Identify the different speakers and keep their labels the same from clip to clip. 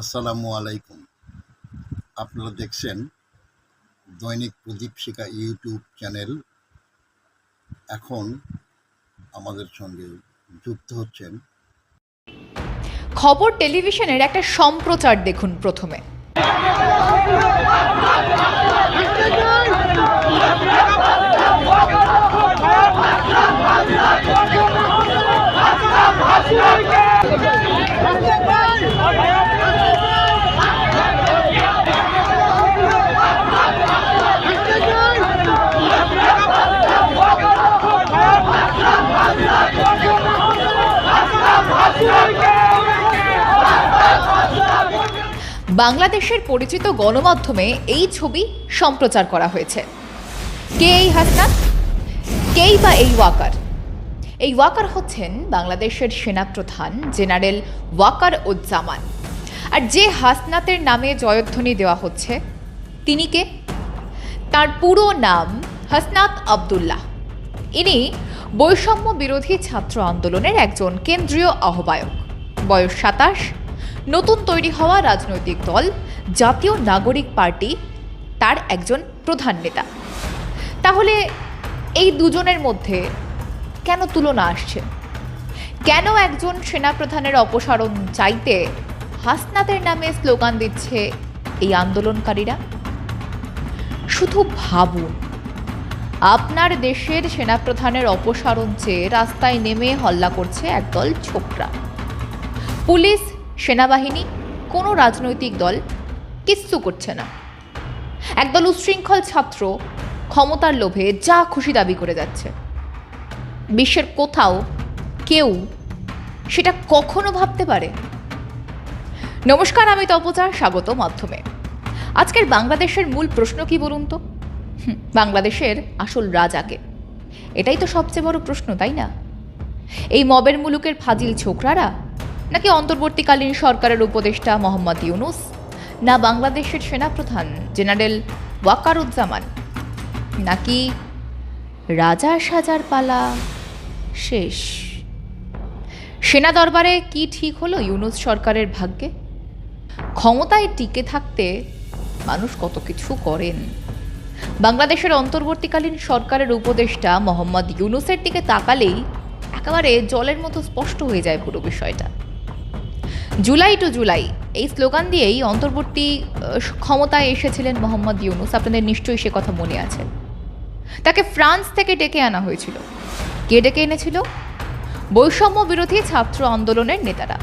Speaker 1: আসসালামু আলাইকুম। আপনারা দেখছেন দৈনিক প্রদীপ শিখা ইউটিউব চ্যানেল। এখন আমাদের সঙ্গে যুক্ত হচ্ছেন
Speaker 2: খবর টেলিভিশনের একটা সম্প্রচার দেখুন। প্রথমে বাংলাদেশের পরিচিত গণমাধ্যমে এই ছবি সম্প্রচার করা হয়েছে। কে এই হাসনাত, কেই বা এই ওয়াকার? এই ওয়াকার হচ্ছেন বাংলাদেশের সেনাপ্রধান জেনারেল ওয়াকার উজ্জামান। আর যে হাসনাতের নামে জয়ধ্বনি দেওয়া হচ্ছে তিনি কে? তার পুরো নাম হাসনাত আবদুল্লাহ। ইনি বৈষম্য বিরোধী ছাত্র আন্দোলনের একজন কেন্দ্রীয় আহ্বায়ক। বয়স 27। নতুন তৈরি হওয়া রাজনৈতিক দল জাতীয় নাগরিক পার্টি তার একজন প্রধান নেতা। তাহলে এই দুজনের মধ্যে কেন তুলনা আসছে? কেন একজন সেনাপ্রধানের অপসারণ চাইতে হাসনাতের নামে স্লোগান দিচ্ছে এই আন্দোলনকারীরা? শুধু ভাবুন, আপনার দেশের সেনাপ্রধানের অপসারণ চেয়ে রাস্তায় নেমে হল্লা করছে একদল ছোকরা। পুলিশ, সেনাবাহিনী, কোনো রাজনৈতিক দল কিচ্ছু করছে না। একদল উচ্ছৃঙ্খল ছাত্র ক্ষমতার লোভে যা খুশি দাবি করে যাচ্ছে। বিশ্বের কোথাও কেউ সেটা কখনো ভাবতে পারে? নমস্কার, আমি তপজা, স্বাগত মাধ্যমে। আজকের বাংলাদেশের মূল প্রশ্ন কি বলুন তো? বাংলাদেশের আসল রাজাকে? এটাই তো সবচেয়ে বড় প্রশ্ন, তাই না? এই মবের মুলুকের ফাজিল ছোকরারা, নাকি অন্তর্বর্তীকালীন সরকারের উপদেষ্টা মোহাম্মদ ইউনুস, না বাংলাদেশের সেনাপ্রধান জেনারেল ওয়াকারুজ্জামান, নাকি রাজা সাজার পালা শেষ? সেনা দরবারে কি ঠিক হলো ইউনুস সরকারের ভাগ্যে? ক্ষমতায় টিকে থাকতে মানুষ কত কিছু করেন। বাংলাদেশের অন্তর্বর্তীকালীন সরকারের উপদেষ্টা মোহাম্মদ ইউনুসের দিকে তাকালেই একেবারে জলের মতো স্পষ্ট হয়ে যায় পুরো বিষয়টা। জুলাই টু জুলাই এই স্লোগান দিয়েই অন্তর্বর্তী ক্ষমতায় এসেছিলেন মোহাম্মদ ইউনুস। আপনাদের নিশ্চয়ই সে কথা মনে আছে। তাকে ফ্রান্স থেকে ডেকে আনা হয়েছিল। কে ডেকে এনেছিল? বৈষম্য বিরোধী ছাত্র আন্দোলনের নেতারা।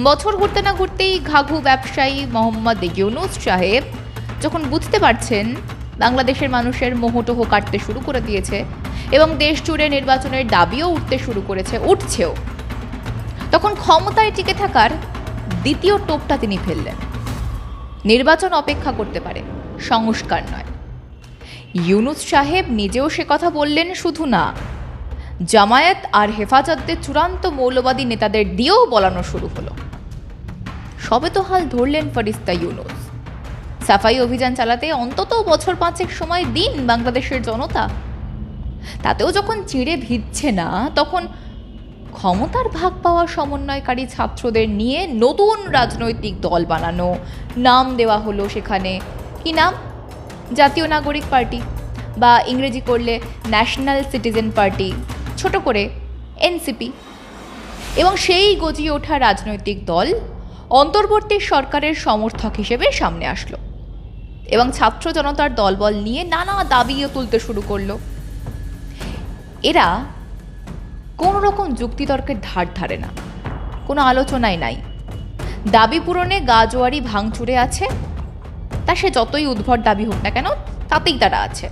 Speaker 2: বছর ঘুরতে না ঘুরতেই ঘাঘু ব্যবসায়ী মোহাম্মদ ইউনুস সাহেব যখন বুঝতে পারছেন বাংলাদেশের মানুষের মোহটোহ কাটতে শুরু করে দিয়েছে এবং দেশ জুড়ে নির্বাচনের দাবিও উঠতে শুরু করেছে, উঠছেও, তখন ক্ষমতায় টিকে থাকার দ্বিতীয় টোপটা তিনি ফেললেন। নির্বাচন অপেক্ষা করতে পারে, সংস্কার নয়। ইউনুস সাহেব নিজেও সে কথা বললেন, শুধু না, জামায়াত আর হেফাজতদের চূড়ান্ত মৌলবাদী নেতাদের দিয়েও বলানো শুরু হলো। সবে তো হাল ধরলেন ফরিস্তা ইউনুস। সাফাই অভিযান চালাতে অন্তত বছর 5 সময় দিন বাংলাদেশের জনতা। তাতেও যখন চিঁড়ে ভিজছে না, তখন ক্ষমতার ভাগ পাওয়া সমন্বয়কারী ছাত্রদের নিয়ে নতুন রাজনৈতিক দল বানানো, নাম দেওয়া হলো সেখানে। কি নাম? জাতীয় নাগরিক পার্টি, বা ইংরেজি করলে ন্যাশনাল সিটিজেন পার্টি, ছোট করে এনসিপি। এবং সেই গজিয়ে ওঠা রাজনৈতিক দল অন্তর্বর্তী সরকারের সমর্থক হিসেবে সামনে আসলো এবং ছাত্র জনতার দলবল নিয়ে নানা দাবিও তুলতে শুরু করলো। এরা কোনো রকম যুক্তিতর্কের ধার ধারে না, কোনো আলোচনায় নাই। দাবি পূরণে গাজোয়ারি ভাঙচুরে আছে, তা সে যতই উদ্ভট দাবি হোক না কেন, তাতেই তারা আছে।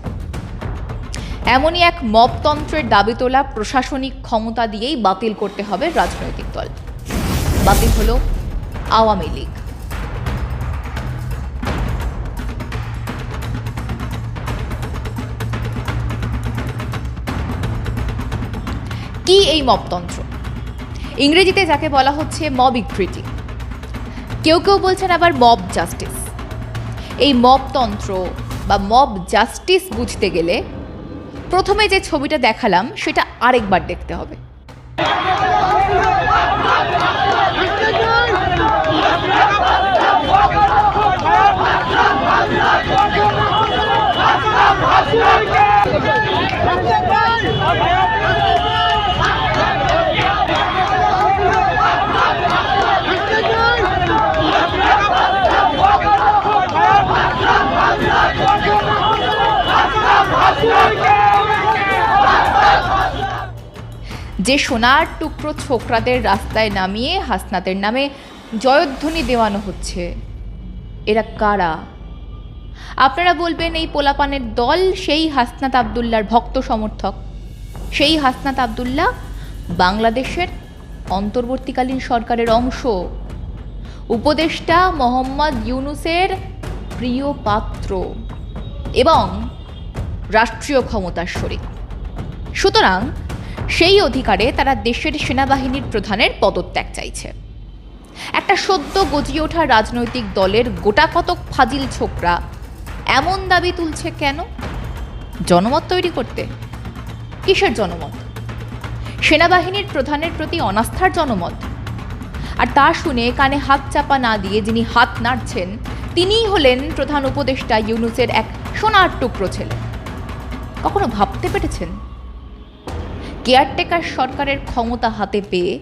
Speaker 2: এমনই এক মবতন্ত্রের দাবি তোলা প্রশাসনিক ক্ষমতা দিয়েই বাতিল করতে হবে রাজনৈতিক দল। বাতিল হলো আওয়ামী লীগ। কি এই মবতন্ত্র? ইংরেজিতে যাকে বলা হচ্ছে মব ইকুইটি, কেউ কেউ বলছেন আবার মব জাস্টিস। এই মবতন্ত্র বা মব জাস্টিস বুঝতে গেলে প্রথমে যে ছবিটা দেখালাম সেটা আরেকবার দেখতে হবে। যে সোনার টুকরো ছোকরাদের রাস্তায় নামিয়ে হাসনাতের নামে জয়ধ্বনি দেওয়ানো হচ্ছে, এরা কারা? আপনারা বলবেন এই পোলাপানের দল সেই হাসনাত আবদুল্লাহর ভক্ত সমর্থক। সেই হাসনাত আবদুল্লাহ বাংলাদেশের অন্তর্বর্তীকালীন সরকারের অংশ, উপদেষ্টা মোহাম্মদ ইউনূসের প্রিয় পাত্র এবং রাষ্ট্রীয় ক্ষমতার শরিক। সুতরাং সেই অধিকারে তারা দেশের সেনাবাহিনীর প্রধানের পদত্যাগ চাইছে। একটা সদ্য গজিয়ে ওঠা রাজনৈতিক দলের গোটা কতক ফাজিল ছোকরা এমন দাবি তুলছে কেন? জনমত তৈরি করতে? কিসের জনমত? সেনাবাহিনীর প্রধানের প্রতি অনাস্থার জনমত। আর তা শুনে কানে হাত চাপা না দিয়ে যিনি হাত নাড়ছেন তিনিই হলেন প্রধান উপদেষ্টা ইউনূসের এক সোনার টুকরো ছেলে। কখনো ভাবতে পেরেছেন কেয়ারটেকার সরকারের ক্ষমতা হাতে পেয়ে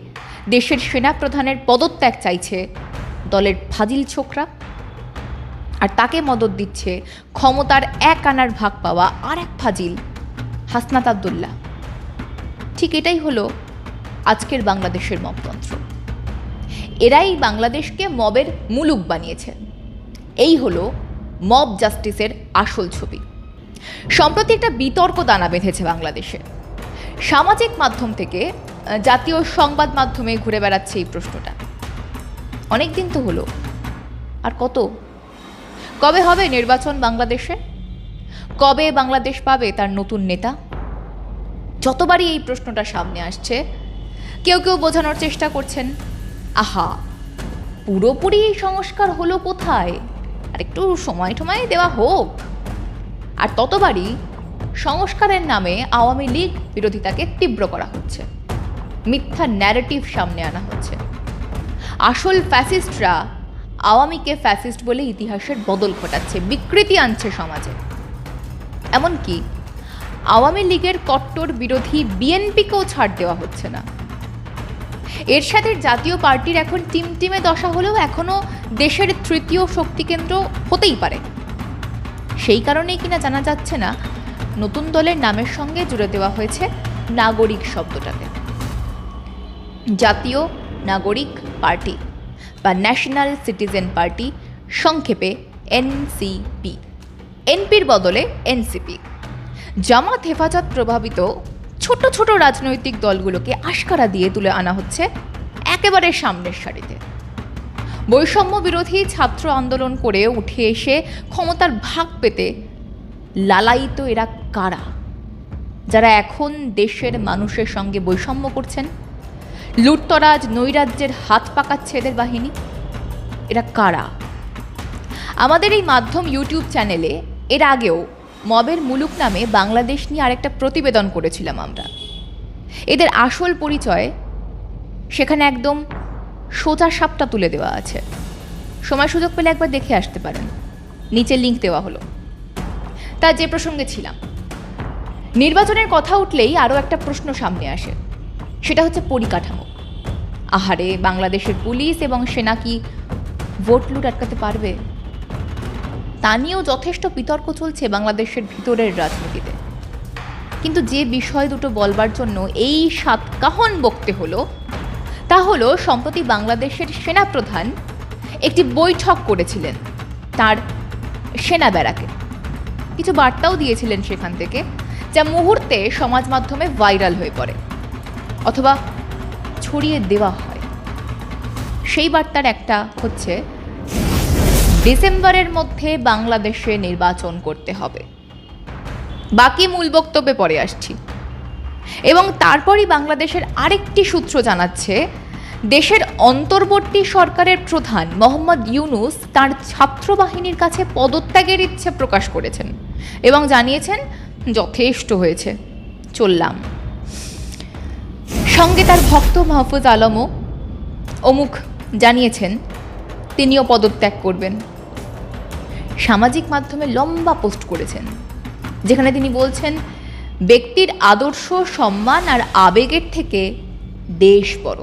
Speaker 2: দেশের সেনাপ্রধানের পদত্যাগ চাইছে দলের ফাজিল ছোকরা, আর তাকে মদত দিচ্ছে ক্ষমতার এক আনার ভাগ পাওয়া আর এক ফাজিল হাসনাত আবদুল্লাহ। ঠিক এটাই হলো আজকের বাংলাদেশের মবতন্ত্র। এরাই বাংলাদেশকে মবের মুলুক বানিয়েছে। এই হলো মব জাস্টিসের আসল ছবি। সম্প্রতি একটা বিতর্ক দানা বেঁধেছে বাংলাদেশে। সামাজিক মাধ্যম থেকে জাতীয় সংবাদ মাধ্যমে ঘুরে বেড়াচ্ছে এই প্রশ্নটা। অনেক দিন তো হলো, আর কত? কবে হবে নির্বাচন বাংলাদেশে? কবে বাংলাদেশ পাবে তার নতুন নেতা? যতবারই এই প্রশ্নটা সামনে আসছে কেউ কেউ বোঝানোর চেষ্টা করছেন, আহা পুরোপুরি সংস্কার হলো কোথায়, আর একটু সময় দেওয়া হোক। আর ততবারই সংস্কারের নামে আওয়ামী লীগ বিরোধিতাকে তীব্র করা হচ্ছে, মিথ্যা ন্যারেটিভ সামনে আনা হচ্ছে। আসল ফ্যাসিস্টরা আওয়ামীকে ফ্যাসিস্ট বলে ইতিহাসের বদল ঘটাচ্ছে, বিকৃতি আনছে সমাজে। এমনকি আওয়ামী লীগের কট্টর বিরোধী বিএনপিকেও ছাড় দেওয়া হচ্ছে না। এরশাদের জাতীয় পার্টির এখন টিমটিমে দশা হলেও এখনও দেশের তৃতীয় শক্তিকেন্দ্র হতেই পারে। সেই কারণেই কিনা জানা যাচ্ছে না নতুন দলের নামের সঙ্গে জুড়ে দেওয়া হয়েছে নাগরিক শব্দটাকে। জাতীয় নাগরিক পার্টি বা ন্যাশনাল সিটিজেন পার্টি, সংক্ষেপে এনসিপি। এনপির বদলে এনসিপি। জামাত হেফাজত প্রভাবিত ছোট ছোট রাজনৈতিক দলগুলোকে আশকারা দিয়ে তুলে আনা হচ্ছে একেবারে সামনের সারিতে। বৈষম্য বিরোধী ছাত্র আন্দোলন করে উঠে এসে ক্ষমতার ভাগ পেতে লালায়িত এরা কারা, যারা এখন দেশের মানুষের সঙ্গে বৈষম্য করছেন, লুটতরাজ নৈরাজ্যের হাত পাকাচ্ছে এদের বাহিনী? এরা কারা? আমাদের এই মাধ্যম ইউটিউব চ্যানেলে এর আগেও মবের মুলুক নামে বাংলাদেশ নিয়ে আরেকটা প্রতিবেদন করেছিলাম আমরা। এদের আসল পরিচয় সেখানে একদম সোজা সাপটা তুলে দেওয়া আছে। সময় সুযোগ পেলে একবার দেখে আসতে পারেন, নিচে লিঙ্ক দেওয়া হলো। তা যে প্রসঙ্গে ছিলাম, নির্বাচনের কথা উঠলেই আরও একটা প্রশ্ন সামনে আসে, সেটা হচ্ছে পরিকাঠামো। আহারে, বাংলাদেশের পুলিশ এবং সেনা কি ভোট লুট আটকাতে পারবে? তা নিয়েও যথেষ্ট বিতর্ক চলছে বাংলাদেশের ভিতরের রাজনীতিতে। কিন্তু যে বিষয় দুটো বলবার জন্য এই সাতকাহন বকতে হলো তা হলো, সম্প্রতি বাংলাদেশের সেনাপ্রধান একটি বৈঠক করেছিলেন তার সেনা ব্যারাকে। কিছু বার্তাও দিয়েছিলেন সেখান থেকে, যা মুহূর্তে সমাজ মাধ্যমে ভাইরাল হয়ে পড়ে অথবা ছড়িয়ে দেওয়া হয়। সেই বার্তার একটা হচ্ছে, ডিসেম্বরের মধ্যে বাংলাদেশে নির্বাচন করতে হবে। বাকি মূল বক্তব্যে পরে আসছি। এবং তারপরই বাংলাদেশের আরেকটি সূত্র জানাচ্ছে, দেশের অন্তর্বর্তী সরকারের প্রধান মোহাম্মদ ইউনূস তার ছাত্রবাহিনীর কাছে পদত্যাগের ইচ্ছে প্রকাশ করেছেন এবং জানিয়েছেন, যথেষ্ট হয়েছে, চললাম। সঙ্গে তার ভক্ত মাহফুজ আলমও অমুক জানিয়েছেন তিনিও পদত্যাগ করবেন। সামাজিক মাধ্যমে লম্বা পোস্ট করেছেন যেখানে তিনি বলছেন, ব্যক্তির আদর্শ, সম্মান আর আবেগের থেকে দেশ বড়।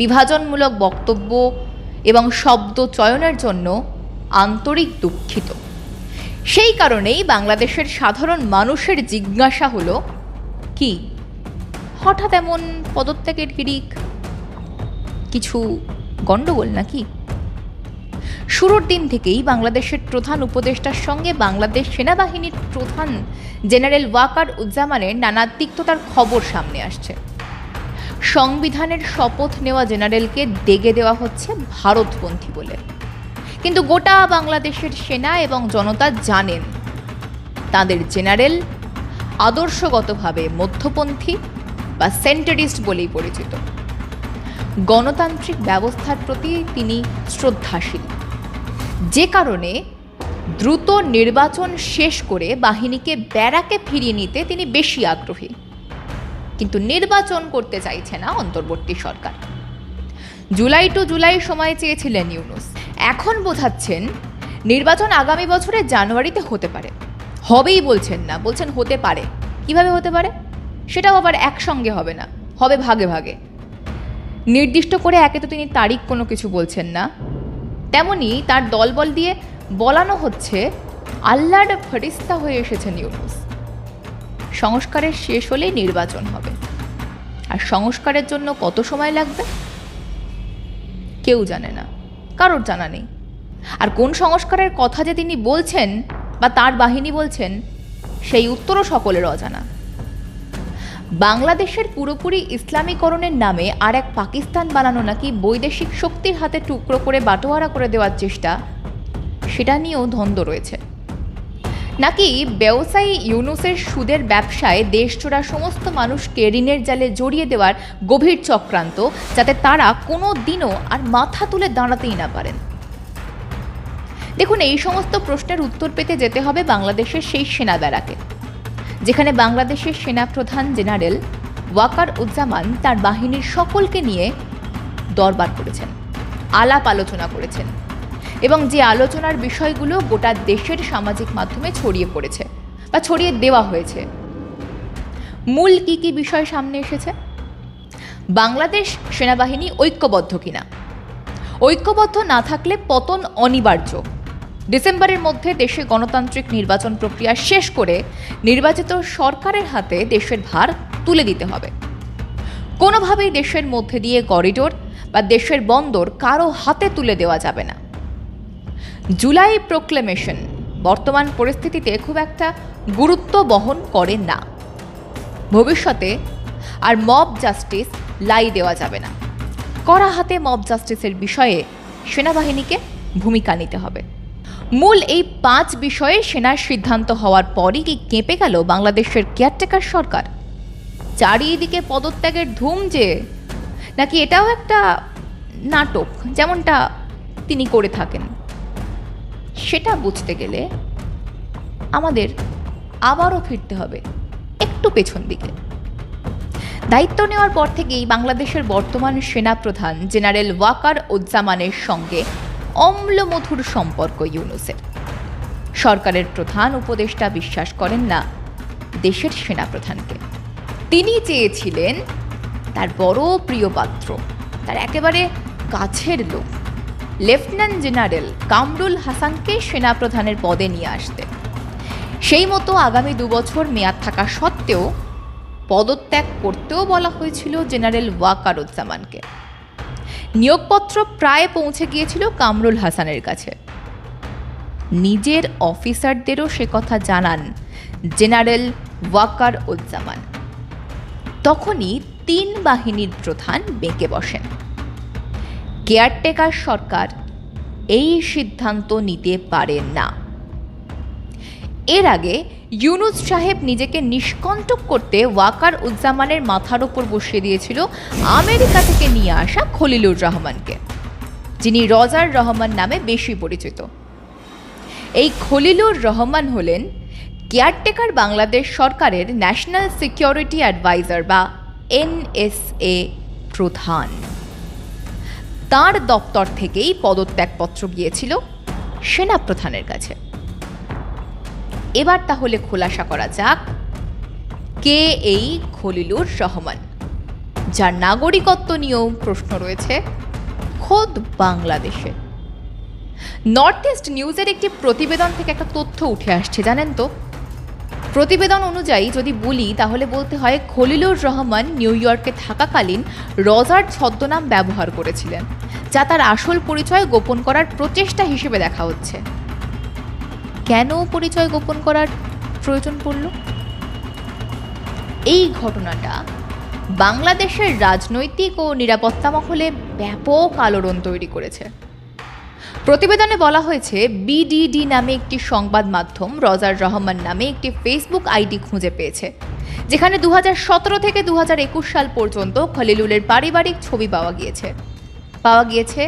Speaker 2: বিভাজনমূলক বক্তব্য এবং শব্দ চয়নের জন্য আন্তরিক দুঃখিত। সেই কারণেই বাংলাদেশের সাধারণ মানুষের জিজ্ঞাসা হলো, কি হঠাৎ এমন পদত্যাগের হিড়িক? কিছু গন্ডগোল নাকি? শুরুর দিন থেকেই বাংলাদেশের প্রধান উপদেষ্টার সঙ্গে বাংলাদেশ সেনাবাহিনীর প্রধান জেনারেল ওয়াকার উজ্জামানের নানা তিক্ততার খবর সামনে আসছে। সংবিধানের শপথ নেওয়া জেনারেলকে ডেকে দেওয়া হচ্ছে ভারতপন্থী বলে, কিন্তু গোটা বাংলাদেশের সেনা এবং জনতা জানেন তাদের জেনারেল আদর্শগতভাবে মধ্যপন্থী বা সেন্টারিস্ট বলেই পরিচিত। গণতান্ত্রিক ব্যবস্থার প্রতি তিনি শ্রদ্ধাশীল, যে কারণে দ্রুত নির্বাচন শেষ করে বাহিনীকে ব্যারাকে ফিরিয়ে নিতে তিনি বেশি আগ্রহী। কিন্তু নির্বাচন করতে চাইছে না অন্তর্বর্তী সরকার। জুলাই টু জুলাই সময় চেয়েছিলেন ইউনূস, এখন বোঝাচ্ছেন নির্বাচন আগামী বছরের জানুয়ারিতে হতে পারে। হবেই বলছেন না, বলছেন হতে পারে। কিভাবে হতে পারে? সেটাও আবার একসঙ্গে হবে না, হবে ভাগে ভাগে। নির্দিষ্ট করে একে তো তিনি তারিখ কোনো কিছু বলছেন না, তেমনি তার দলবল দিয়ে বলানো হচ্ছে আল্লাহর ফেরেশতা হয়ে এসেছেন ইউনূস। সংস্কারের শেষ হলেই নির্বাচন হবে, আর সংস্কারের জন্য কত সময় লাগবে কেউ জানে না, কারোর জানা নেই। আর কোন সংস্কারের কথা যে তিনি বলছেন বা তার বাহিনী বলছেন, সেই উত্তরও সকলের অজানা। বাংলাদেশের পুরোপুরি ইসলামীকরণের নামে আর এক পাকিস্তান বানানো নাকি বৈদেশিক শক্তির হাতে টুকরো করে বাটোয়ারা করে দেওয়ার চেষ্টা, সেটা নিয়েও দ্বন্দ্ব রয়েছে। নাকি ব্যবসায়ী ইউনূসের সুদের ব্যবসায় দেশজোড়া সমস্ত মানুষকে ঋণের জালে জড়িয়ে দেওয়ার গভীর চক্রান্ত, যাতে তারা কোনো দিনও আর মাথা তুলে দাঁড়াতেই না পারেন। দেখুন, এই সমস্ত প্রশ্নের উত্তর পেতে যেতে হবে বাংলাদেশের সেই সেনা ব্যারাকে, যেখানে বাংলাদেশের সেনাপ্রধান জেনারেল ওয়াকার উজ্জামান তার বাহিনীর সকলকে নিয়ে দরবার করেছেন, আলাপ আলোচনা করেছেন, এবং যে আলোচনার বিষয়গুলো গোটা দেশের সামাজিক মাধ্যমে ছড়িয়ে পড়েছে বা ছড়িয়ে দেওয়া হয়েছে। মূল কি কি বিষয় সামনে এসেছে? বাংলাদেশ সেনাবাহিনী ঐক্যবদ্ধ কিনা, ঐক্যবদ্ধ না থাকলে পতন অনিবার্য, ডিসেম্বরের মধ্যে দেশে গণতান্ত্রিক নির্বাচন প্রক্রিয়া শেষ করে নির্বাচিত সরকারের হাতে দেশের ভার তুলে দিতে হবে, কোনোভাবেই দেশের মধ্যে দিয়ে করিডোর বা দেশের বন্দর কারো হাতে তুলে দেওয়া যাবে না। জুলাই প্রোক্লেমেশন বর্তমান পরিস্থিতিতে খুব একটা গুরুত্ব বহন করে না। ভবিষ্যতে আর মব জাস্টিস লাই দেওয়া যাবে না। কড়া হাতে মব জাস্টিসের বিষয়ে সেনাবাহিনীকে ভূমিকা নিতে হবে। মূল এই 5 বিষয়ে সেনার সিদ্ধান্ত হওয়ার পরই কি কেঁপে গেল বাংলাদেশের কেয়ারটেকার সরকার? চারিদিকে পদত্যাগের ধুম যে, নাকি এটাও একটা নাটক যেমনটা তিনি করে থাকেন? সেটা বুঝতে গেলে আমাদের আবারও ফিরতে হবে একটু পেছন দিকে। দায়িত্ব নেওয়ার পর থেকেই বাংলাদেশের বর্তমান সেনাপ্রধান জেনারেল ওয়াকার উজ্জামানের সঙ্গে অম্লমধুর সম্পর্ক ইউনূসের। সরকারের প্রধান উপদেষ্টা বিশ্বাস করেন না দেশের সেনাপ্রধানকে। তিনি চেয়েছিলেন তার বড় প্রিয় পাত্র, তার একেবারে কাছের লোক লেফটেন্যান্ট জেনারেল কামরুল হাসানকে সেনাপ্রধানের পদে নিয়ে আসতে। সেই মতো আগামী 2 বছর মেয়াদ থাকা সত্ত্বেও পদত্যাগ করতেও বলা হয়েছিল জেনারেল ওয়াকার উজ্জামানকে। নিয়োগপত্র প্রায় পৌঁছে গিয়েছিল কামরুল হাসানের কাছে। নিজের অফিসারদেরও সে কথা জানান জেনারেল ওয়াকার উজ্জামান। তখনই 3 বাহিনীর প্রধান বেঁকে বসেন। কেয়ারটেকার সরকার এই সিদ্ধান্ত নিতে পারেন না। এর আগে ইউনূস সাহেব নিজেকে নিষ্কণ্টক করতে ওয়াকার উজ্জামানের মাথার ওপর বসিয়ে দিয়েছিল আমেরিকা থেকে নিয়ে আসা খলিলুর রহমানকে, যিনি রজার রহমান নামে বেশি পরিচিত। এই খলিলুর রহমান হলেন কেয়ারটেকার বাংলাদেশ সরকারের ন্যাশনাল সিকিউরিটি অ্যাডভাইজার বা NSA প্রধান। তার দপ্তর থেকেই পদত্যাগপত্র গিয়েছিল সেনাপ্রধানের কাছে। এবার তাহলে খোলাসা করা যাক কে এই খলিলুর রহমান, যার নাগরিকত্ব নিয়েও প্রশ্ন রয়েছে খোদ বাংলাদেশে। নর্থ ইস্ট নিউজের একটি প্রতিবেদন থেকে একটা তথ্য উঠে আসছে, জানেন তো? প্রতিবেদন অনুযায়ী যদি বলি তাহলে বলতে হয় খলিলুর রহমান নিউ ইয়র্কে থাকাকালীন রজার ছদ্মনাম ব্যবহার করেছিলেন, যা তার আসল পরিচয় গোপন করার প্রচেষ্টা হিসেবে দেখা হচ্ছে। কেন পরিচয় গোপন করার প্রয়োজন পড়ল? এই ঘটনাটা বাংলাদেশের রাজনৈতিক ও নিরাপত্তা মহলে ব্যাপক আলোড়ন তৈরি করেছে। প্রতিবেদনে বলা হয়েছে, বিডিডি নামে একটি সংবাদ মাধ্যম রজার রহমান নামে একটি ফেসবুক আইডি খুঁজে পেয়েছে, যেখানে 2017 থেকে 2021 সাল পর্যন্ত খলিলুরের পারিবারিক ছবি পাওয়া গিয়েছে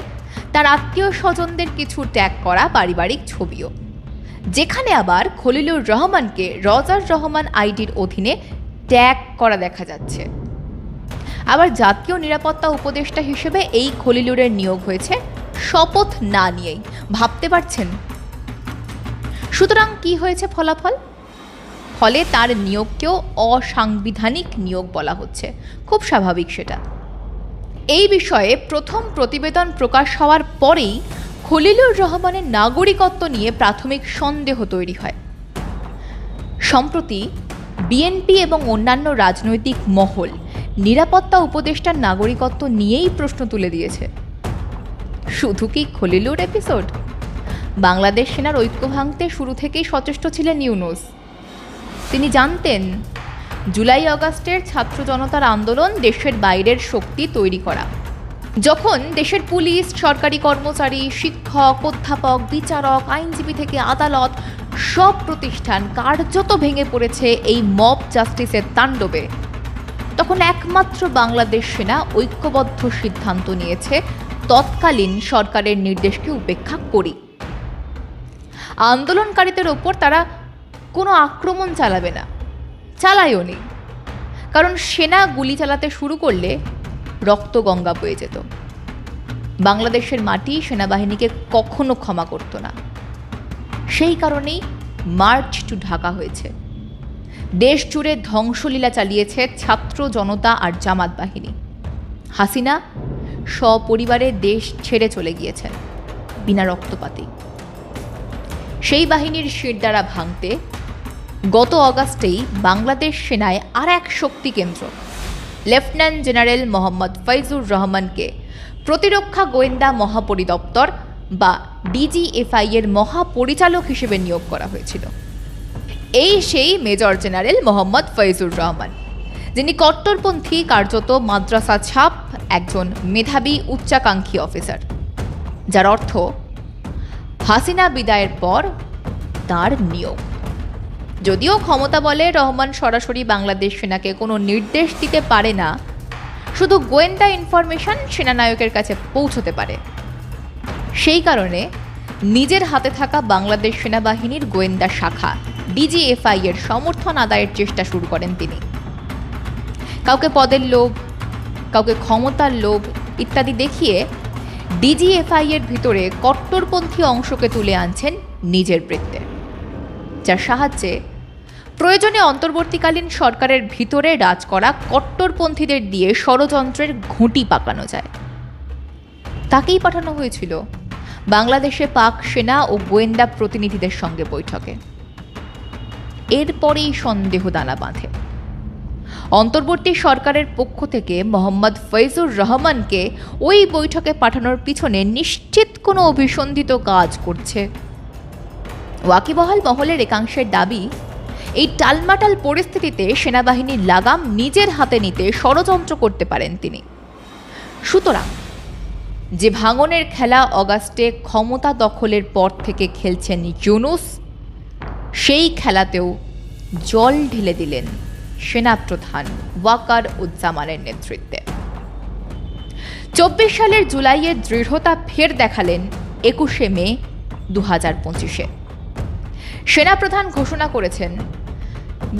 Speaker 2: তার আত্মীয় স্বজনদের কিছু ট্যাগ করা পারিবারিক ছবিও, যেখানে আবার খলিলুর রহমানকে রজার রহমান আইডির অধীনে ট্যাগ করা দেখা যাচ্ছে। আবার জাতীয় নিরাপত্তা উপদেষ্টা হিসেবে এই খলিলুরের নিয়োগ হয়েছে শপথ না নিয়েই। ভাবতে পারছেন? সুতরাং কি হয়েছে ফলাফল? ফলে তার নিয়োগকেও অসাংবিধানিক নিয়োগ বলা হচ্ছে। খুব স্বাভাবিক সেটা। এই বিষয়ে প্রথম প্রতিবেদন প্রকাশ হওয়ার পরেই খলিলুর রহমানের নাগরিকত্ব নিয়ে প্রাথমিক সন্দেহ তৈরি হয়। সম্প্রতি বিএনপি এবং অন্যান্য রাজনৈতিক মহল নিরাপত্তা উপদেষ্টার নাগরিকত্ব নিয়েই প্রশ্ন তুলে দিয়েছে। শুধু কি খলিলুর এপিসোড? বাংলাদেশ সেনার ঐক্য ভাঙতে শুরু থেকেই সচেষ্ট ছিলেন ইউনূস। তিনি জানতেন জুলাই আগস্টের ছাত্র জনতার আন্দোলন দেশের বাইরের শক্তি তৈরি করা। যখন দেশের পুলিশ, সরকারি কর্মচারী, শিক্ষক, অধ্যাপক, বিচারক, আইনজীবী থেকে আদালত সব প্রতিষ্ঠান কার্যত ভেঙে পড়েছে এই মব জাস্টিসের তাণ্ডবে, তখন একমাত্র বাংলাদেশ সেনা ঐক্যবদ্ধ সিদ্ধান্ত নিয়েছে তৎকালীন সরকারের নির্দেশকে উপেক্ষা করি। আন্দোলনকারীদের ওপর তারা কোনো আক্রমণ চালাবে না, চালায়ও নি। কারণ সেনা গুলি চালাতে শুরু করলে রক্তগঙ্গা বয়ে যেত। বাংলাদেশের মাটি সেনাবাহিনীকে কখনো ক্ষমা করত না। সেই কারণেই মার্চ টু ঢাকা হয়েছে। দেশ জুড়ে ধ্বংসলীলা চালিয়েছে ছাত্র জনতা আর জামাত বাহিনী। হাসিনা সপরিবারে দেশ ছেড়ে চলে গিয়েছেন বিনা রক্তপাতে। সেই বাহিনীর শিরদাঁড়া ভাঙতে গত অগাস্টেই বাংলাদেশ সেনায় আর এক শক্তি কেন্দ্র লেফটেন্যান্ট জেনারেল মোহাম্মদ ফয়জুর রহমানকে প্রতিরক্ষা গোয়েন্দা মহাপরিদপ্তর বা ডিজিএফআই এর মহাপরিচালক হিসেবে নিয়োগ করা হয়েছিল। এই সেই মেজর জেনারেল মোহাম্মদ ফয়জুর রহমান, যিনি কট্টরপন্থী, কার্যত মাদ্রাসা ছাপ একজন মেধাবী উচ্চাকাঙ্ক্ষী অফিসার, যার অর্থ হাসিনা বিদায়ের পর তার নিয়োগ। যদিও ক্ষমতা বলে রহমান সরাসরি বাংলাদেশ সেনাকে কোনো নির্দেশ দিতে পারে না, শুধু গোয়েন্দা ইনফরমেশন সেনানায়কের কাছে পৌঁছতে পারে। সেই কারণে নিজের হাতে থাকা বাংলাদেশ সেনাবাহিনীর গোয়েন্দা শাখা ডিজিএফআই এর সমর্থন আদায়ের চেষ্টা শুরু করেন তিনি। কাউকে পদের লোভ, কাউকে ক্ষমতার লোভ ইত্যাদি দেখিয়ে ডিজিএফআই এর ভিতরে কট্টরপন্থী অংশকে তুলে আনছেন নিজের বৃত্তে, যার সাহায্যে প্রয়োজনে অন্তর্বর্তীকালীন সরকারের ভিতরে রাজ করা কট্টরপন্থীদের দিয়ে ষড়যন্ত্রের ঘুঁটি পাকানো যায়। তাকেই পাঠানো হয়েছিল বাংলাদেশে পাক সেনা ও গোয়েন্দা প্রতিনিধিদের সঙ্গে বৈঠকে। এরপরেই সন্দেহ দানা বাঁধে। অন্তর্বর্তী সরকারের পক্ষ থেকে মোহাম্মদ ফয়জুর রহমানকে ওই বৈঠকে পাঠানোর পিছনে নিশ্চিত কোনো অভিসন্ধিত কাজ করছে। ওয়াকিবহাল মহলের একাংশের দাবি, এই টালমাটাল পরিস্থিতিতে সেনাবাহিনীর লাগাম নিজের হাতে নিতে ষড়যন্ত্র করতে পারেন তিনি। সুতরাং যে ভাঙনের খেলা অগাস্টে ক্ষমতা দখলের পর থেকে খেলছেন ইউনূস, সেই খেলাতেও জল ঢেলে দিলেন সেনাপ্রধান ওয়াকার উজ্জামানের নেতৃত্বে। 24 সালের জুলাইয়ের দৃঢ়তা ফের দেখালেন 21শে মে 2025-এ। সেনাপ্রধান ঘোষণা করেছেন,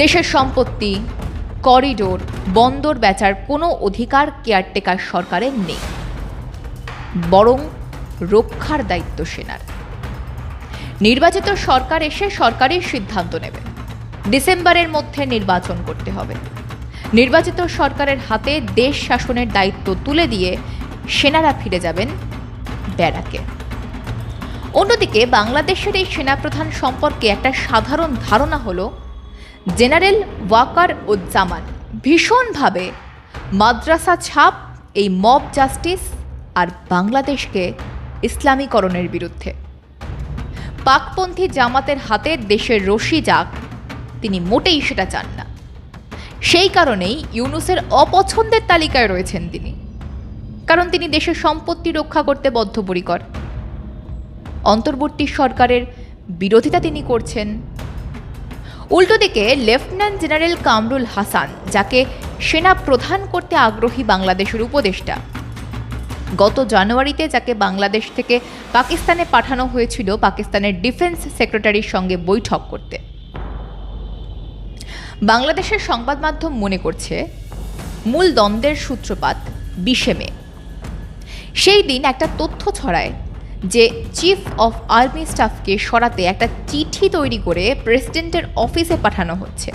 Speaker 2: দেশের সম্পত্তি, করিডোর, বন্দর বেচার কোনো অধিকার কেয়ারটেকার সরকারের নেই, বরং রক্ষার দায়িত্ব সেনার। নির্বাচিত সরকার এসে সরকারি সিদ্ধান্ত নেবে। ডিসেম্বরের মধ্যে নির্বাচন করতে হবে। নির্বাচিত সরকারের হাতে দেশ শাসনের দায়িত্ব তুলে দিয়ে সেনারা ফিরে যাবেন ব্যারাকে। অন্যদিকে বাংলাদেশের এই সেনাপ্রধান সম্পর্কে একটা সাধারণ ধারণা হলো, জেনারেল ওয়াকার উজ্জামান ভীষণভাবে মাদ্রাসা ছাপ এই মব জাস্টিস আর বাংলাদেশকে ইসলামীকরণের বিরুদ্ধে। পাকপন্থী জামাতের হাতে দেশের রশি যাক, তিনি মোটেই সেটা চান না। সেই কারণেই ইউনূসের অপছন্দের তালিকায় রয়েছেন তিনি, কারণ তিনি দেশের সম্পত্তি রক্ষা করতে বদ্ধপরিকর। অন্তর্বর্তী সরকারের বিরোধিতা তিনি করছেন। উল্টো দিকে লেফটেন্যান্ট জেনারেল কামরুল হাসান, যাকে সেনা প্রধান করতে আগ্রহী বাংলাদেশের উপদেষ্টা, গত জানুয়ারিতে যাকে বাংলাদেশ থেকে পাকিস্তানে পাঠানো হয়েছিল পাকিস্তানের ডিফেন্স সেক্রেটারির সঙ্গে বৈঠক করতে, বাংলাদেশের সংবাদ মাধ্যম মনে করছে মূল দ্বন্দ্বের সূত্রপাত 20 মে। সেই দিন একটা তথ্য ছড়ায় যে চিফ অফ আর্মি স্টাফকে সরাতে একটা চিঠি তৈরি করে প্রেসিডেন্টের অফিসে পাঠানো হচ্ছে।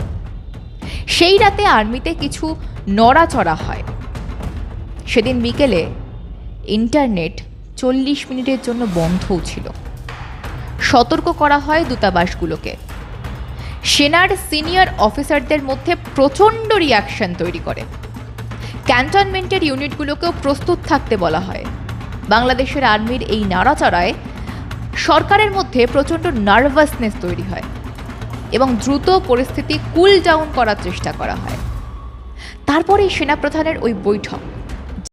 Speaker 2: সেই রাতে আর্মিতে কিছু নড়াচড়া হয়। সেদিন বিকেলে ইন্টারনেট 40 মিনিটের জন্য বন্ধও ছিল। সতর্ক করা হয় দূতাবাসগুলোকে। সেনার সিনিয়র অফিসারদের মধ্যে প্রচণ্ড রিয়াকশন তৈরি করে। ক্যান্টনমেন্টের ইউনিটগুলোকেও প্রস্তুত থাকতে বলা হয়। বাংলাদেশের আর্মির এই নাড়াচাড়ায় সরকারের মধ্যে প্রচণ্ড নার্ভাসনেস তৈরি হয় এবং দ্রুত পরিস্থিতি কুল ডাউন করার চেষ্টা করা হয়। তারপরেই সেনাপ্রধানের ওই বৈঠক।